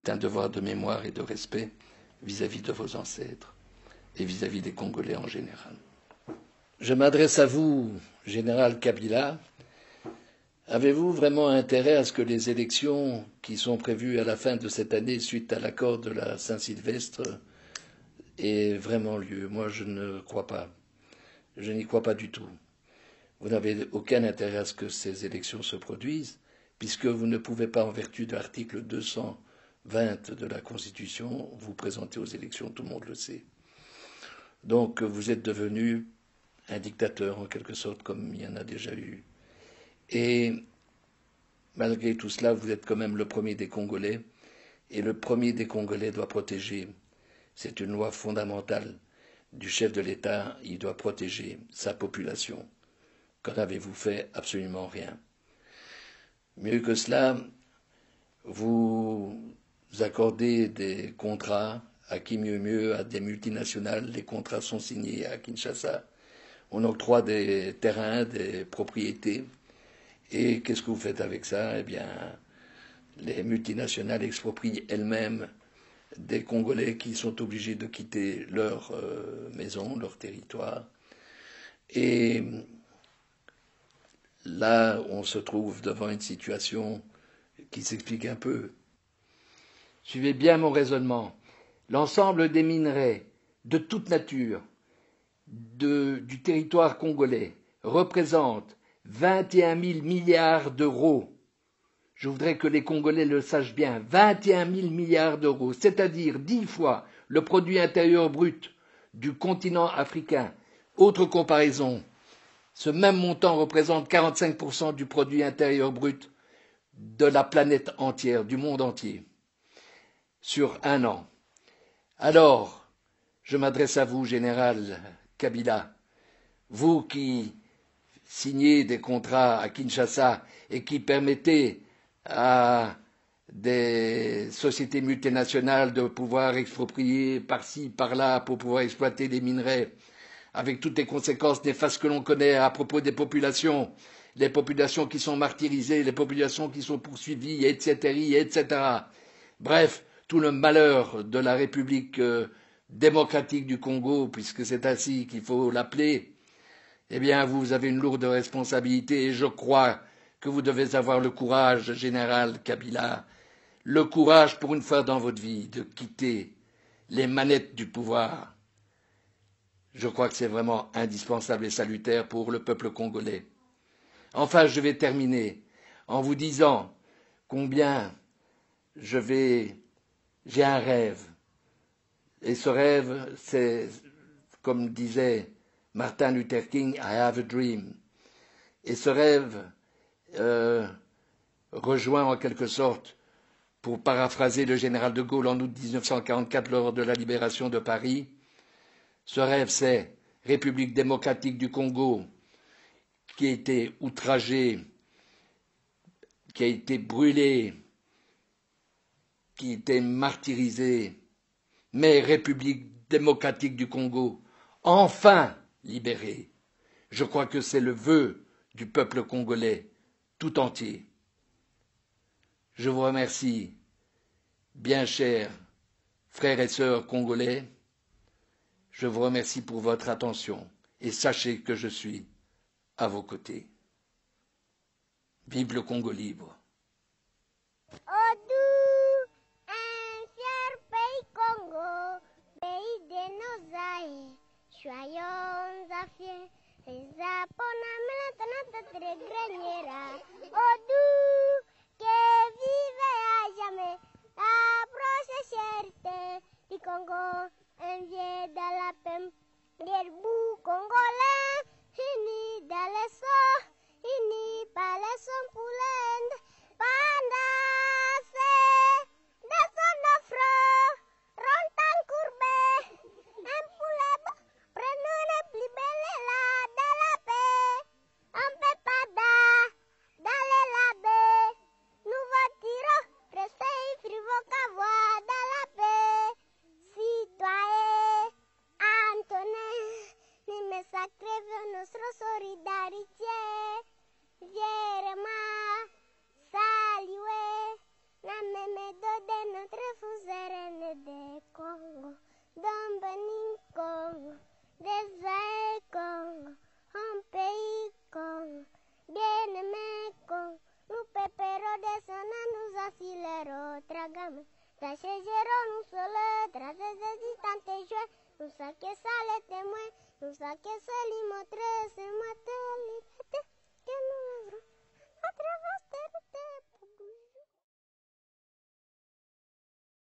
un devoir de mémoire et de respect vis-à-vis de vos ancêtres et vis-à-vis des Congolais en général. Je m'adresse à vous, Général Kabila. Avez-vous vraiment intérêt à ce que les élections qui sont prévues à la fin de cette année suite à l'accord de la Saint-Sylvestre aient vraiment lieu? Moi, je ne crois pas. Je n'y crois pas du tout. Vous n'avez aucun intérêt à ce que ces élections se produisent, puisque vous ne pouvez pas, en vertu de l'article 220 de la Constitution, vous présenter aux élections, tout le monde le sait. Donc vous êtes devenu un dictateur, en quelque sorte, comme il y en a déjà eu. Et malgré tout cela, vous êtes quand même le premier des Congolais, et le premier des Congolais doit protéger. C'est une loi fondamentale du chef de l'État, il doit protéger sa population. Qu'en avez-vous fait? Absolument rien. Mieux que cela, vous accordez des contrats à qui mieux à des multinationales. Les contrats sont signés à Kinshasa. On octroie des terrains, des propriétés. Et qu'est-ce que vous faites avec ça? Eh bien, les multinationales exproprient elles-mêmes des Congolais qui sont obligés de quitter leur maison, leur territoire. Et là, on se trouve devant une situation qui s'explique un peu. Suivez bien mon raisonnement. L'ensemble des minerais de toute nature du territoire congolais représente 21 000 milliards d'euros. Je voudrais que les Congolais le sachent bien. 21 000 milliards d'euros, c'est-à-dire 10 fois le produit intérieur brut du continent africain. Autre comparaison, ce même montant représente 45% du produit intérieur brut de la planète entière, du monde entier, sur un an. Alors, je m'adresse à vous, Général Kabila, vous qui signez des contrats à Kinshasa et qui permettez à des sociétés multinationales de pouvoir exproprier par-ci, par-là pour pouvoir exploiter des minerais, avec toutes les conséquences néfastes que l'on connaît à propos des populations, les populations qui sont martyrisées, les populations qui sont poursuivies, etc. Bref, tout le malheur de la République démocratique du Congo, puisque c'est ainsi qu'il faut l'appeler, eh bien, vous avez une lourde responsabilité et je crois que vous devez avoir le courage, Général Kabila, le courage pour une fois dans votre vie de quitter les manettes du pouvoir. Je crois que c'est vraiment indispensable et salutaire pour le peuple congolais. Enfin, je vais terminer en vous disant combien j'ai un rêve. Et ce rêve, c'est, comme disait Martin Luther King, I have a dream. Et ce rêve rejoint en quelque sorte, pour paraphraser le général de Gaulle en août 1944 lors de la libération de Paris, ce rêve c'est République démocratique du Congo qui a été outragée, qui a été brûlée, qui a été martyrisée, mais République démocratique du Congo, enfin libérée. Je crois que c'est le vœu du peuple congolais tout entier. Je vous remercie, bien chers frères et sœurs congolais. Je vous remercie pour votre attention et sachez que je suis à vos côtés. Vive le Congo libre. Ô doux, un fier pays Congo, pays de nos aïeux, soyons affiés, les Japonais très greniera. Ô doux, que vive à jamais la prospérité du Congo, envié dans la paix, des bouts congolais, unis dans les sons, unis par les sons pour l'Inde. Panda Tâchegeront nous solo, traces hesitantes jouer, nous saquez ça les témoins, nous saquez ça l'imotre, c'est moi